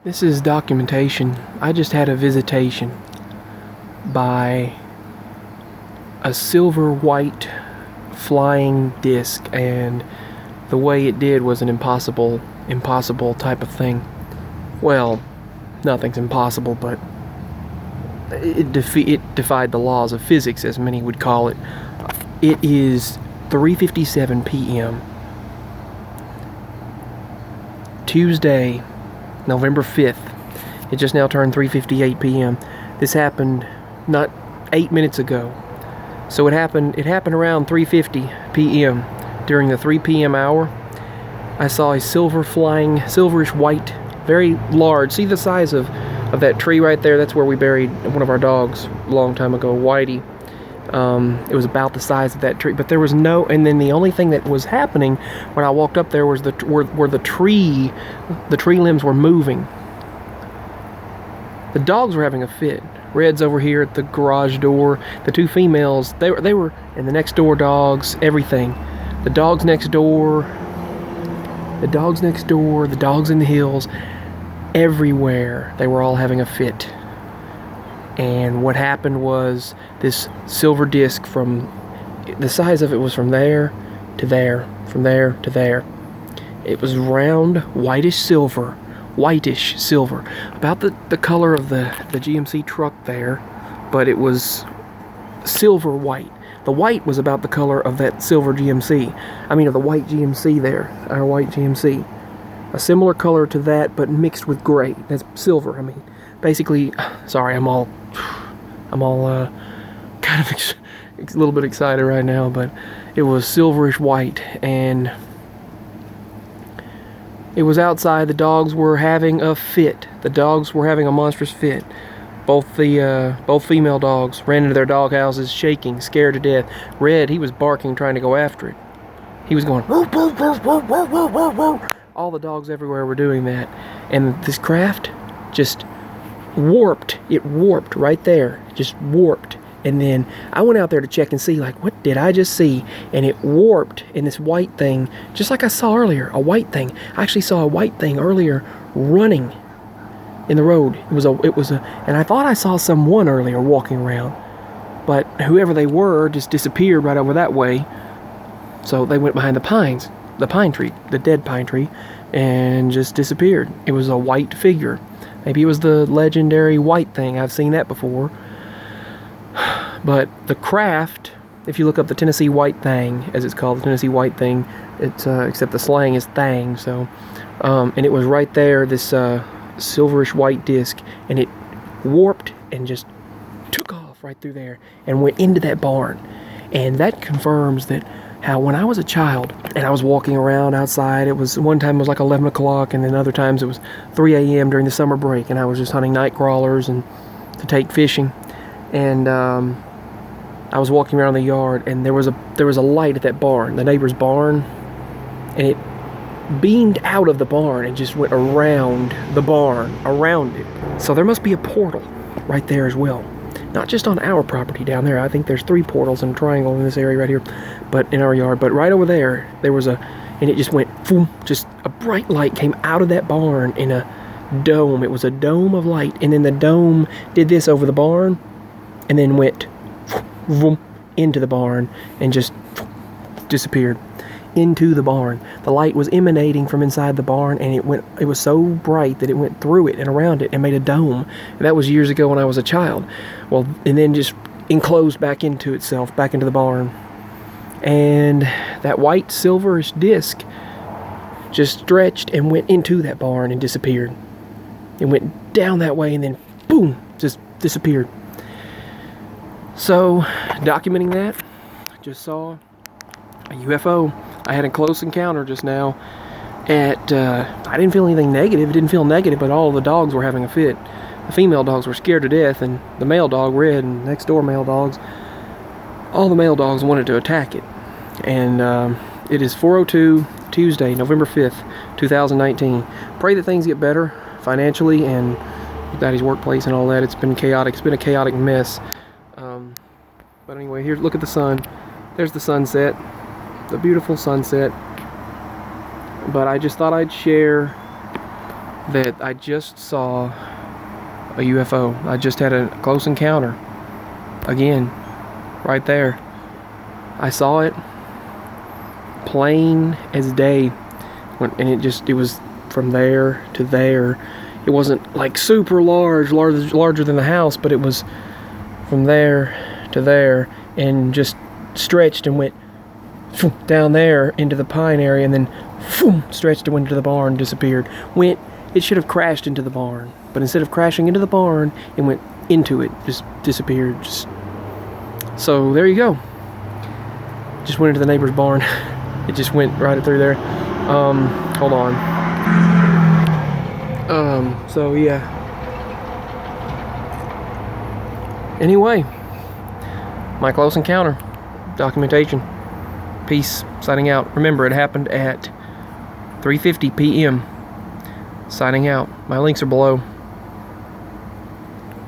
This is documentation. I just had a visitation by a silver-white flying disc, and the way it did was an impossible type of thing. Well, nothing's impossible, but it defied the laws of physics, as many would call it. It is 3:57 p.m. Tuesday, November 5th. It just now turned 3:58 p.m. This happened not 8 minutes ago. So it happened around 3:50 p.m. During the 3 p.m. hour. I saw a silverish white, very large. See the size of that tree right there? That's where we buried one of our dogs a long time ago, Whitey. It was about the size of that tree, but there was no, and then the only thing that was happening when I walked up there was where the tree limbs were moving. The dogs were having a fit. Red's over here at the garage door. The two females, they were, and the next door dogs, everything. The dogs next door, the dogs in the hills, everywhere, they were all having a fit. And what happened was this silver disc, from the size of it was from there to there, from there to there. It was round, whitish silver, about the color of the GMC truck there, but it was silver white. The white was about the color of that silver GMC. I mean, of the white GMC there, our white GMC. A similar color to that, but mixed with gray. That's silver. I mean, basically, sorry, I'm all kind of a little bit excited right now, but it was silverish white, and it was outside. The dogs were having a fit. The dogs were having a monstrous fit. Both female dogs ran into their dog houses, shaking, scared to death. Red, he was barking, trying to go after it. He was going, woof, woof, woof, woof, woof, woof, woof, woof. All the dogs everywhere were doing that, and this craft just warped. It warped right there, just warped. And then I went out there to check and see, like, what did I just see? And it warped in this white thing, just like I saw earlier, a white thing. I actually saw a white thing earlier running in the road. It was a, and I thought I saw someone earlier walking around, but whoever they were just disappeared right over that way. So they went behind the pines, the pine tree, the dead pine tree, and just disappeared. It was a white figure. Maybe it was the legendary white thing. I've seen that before. But the craft, if you look up the Tennessee white thing, as it's called, the Tennessee white thing, it's except the slang is thang. So, and it was right there, this silverish white disc, and it warped and just took off right through there and went into that barn. And that confirms that how when I was a child and I was walking around outside, it was one time it was like 11 o'clock, and then other times it was 3 a.m. during the summer break, and I was just hunting night crawlers and to take fishing. And I was walking around the yard, and there was a light at that barn, the neighbor's barn, and it beamed out of the barn and just went around the barn, around it. So there must be a portal right there as well. Not just on our property down there. I think there's 3 portals in a triangle in this area right here, but in our yard. But right over there, there was and it just went, boom, just a bright light came out of that barn in a dome. It was a dome of light, and then the dome did this over the barn, and then went boom, into the barn, and just disappeared into the barn. The light was emanating from inside the barn, and it was so bright that it went through it and around it and made a dome. And that was years ago when I was a child. Well, and then just enclosed back into itself, back into the barn. And that white silverish disc just stretched and went into that barn and disappeared. It went down that way and then boom, just disappeared. So, documenting that, I just saw a UFO. I had a close encounter just now at, I didn't feel anything negative. It didn't feel negative, but all the dogs were having a fit. The female dogs were scared to death, and the male dog, Red, and next door male dogs, all the male dogs wanted to attack it. And it is 4:02 Tuesday, November 5th, 2019. Pray that things get better financially and with Daddy's workplace and all that. It's been chaotic. It's been a chaotic mess. But anyway, here, look at the sun. There's the sunset. The beautiful sunset. But I just thought I'd share that I just saw a UFO. I just had a close encounter. Again, right there. I saw it plain as day. And it was from there to there. It wasn't like super larger than the house, but it was from there to there, and just stretched and went down there into the pine area, and then stretched and went into the barn, disappeared. It should have crashed into the barn, but instead of crashing into the barn, it went into it, just disappeared. So there you go. Just went into the neighbor's barn. It just went right through there. Hold on. So yeah. Anyway, my close encounter documentation. Peace. Signing out. Remember, it happened at 3:50 p.m. Signing out. My links are below.